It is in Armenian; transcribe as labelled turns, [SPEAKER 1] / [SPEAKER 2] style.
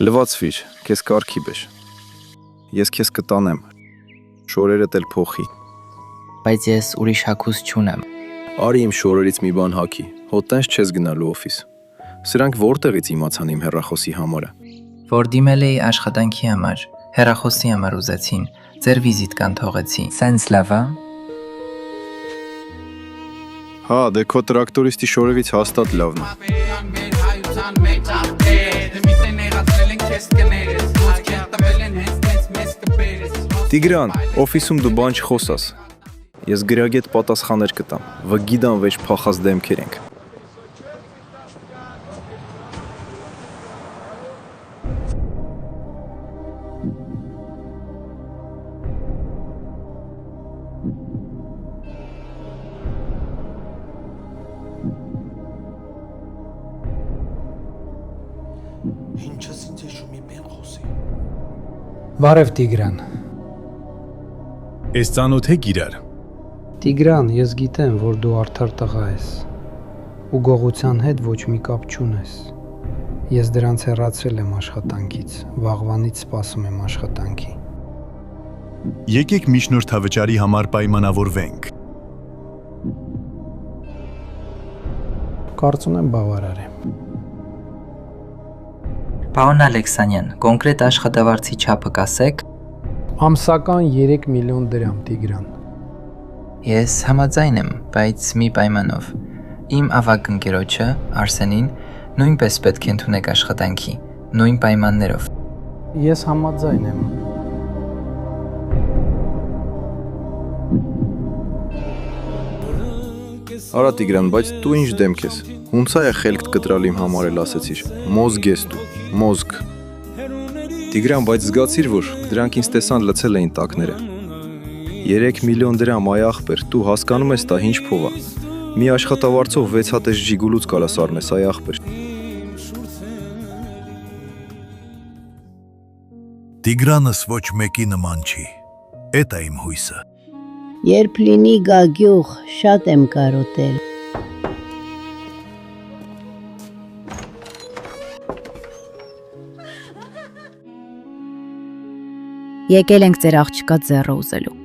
[SPEAKER 1] Լվացվիր, քեզ կարգի բեր։ Ես քեզ կտանեմ, շորերդ էլ փոխի։
[SPEAKER 2] Բայց ես ուրիշ հագուս չունեմ։
[SPEAKER 1] Արի իմ շորերից մի բան հագի, հո տենց չես գնալու օֆիս։ Սրանք որտեղից իմացան իմ հեռախոսի համարը։
[SPEAKER 2] Որ դիմել էի աշխատանքի համար, հեռախոսի համար ուզեցին, ձեր վիզիտկան թողեցի։ Սենց լավ է։
[SPEAKER 1] Հա, դե քո տրակտորիստի շորերից հաստատ լավն է։ Տիգրան, օֆիսում դու բան չխոսաս։ Ես գրագետ պատասխաներ կտամ, վգիդան վեճ փախած դեմքեր ենք։
[SPEAKER 3] Բարև Տիգրան։
[SPEAKER 4] Ես ծանոթ եք իրար։
[SPEAKER 3] Տիգրան, ես գիտեմ, որ դու արդար տղա ես ու գողության հետ ոչ մի կապ չունես։ Ես դրանց հեռացրել եմ աշխատանքից, վաղվանից սպասում եմ աշխատանքի։
[SPEAKER 4] Եկեք միջնորդավճարի համար պայմանավորվենք։
[SPEAKER 3] Կարծում եմ բավարար է։
[SPEAKER 2] Պարոն Ալեքսանյան, կոնկրետ աշխատավարձի չափը կասեք։
[SPEAKER 3] Ամսական 3 միլիոն դրամ, Տիգրան։
[SPEAKER 2] Ես համաձայն եմ, բայց մի պայմանով։ Իմ ավագ ընկերոջը, Արսենին, նույնպես պետք է ընդունեք աշխատանքի, նույն պայմաններով։
[SPEAKER 3] Ես համաձայն եմ։
[SPEAKER 1] Արա Տիգրան, բայց դու ինչ դեմք ես։ Հունցա է խելք կտրալ իմ համար էլ ասեցիր։ Մոզգ ես դու, մոզգ։ Տիգրան, բայց զգացիր, որ դրանք ինձ տեսան լցել էին տակները։ 3 միլիոն դրամ այ ախպեր, դու հասկանում ես դա ինչ փող է։ Մի աշխատավարձով 6 հատ ժիգուլուց կարաս առնես այ ախպեր։
[SPEAKER 5] Տիգրանս ոչ մեկի նման չի։ Էդ է իմ հույսը։
[SPEAKER 6] Երբ լինի գագյուղ, շատ եմ կարոտել։
[SPEAKER 7] Եկել ենք ձեր աղջկա ձեռը ուզելու։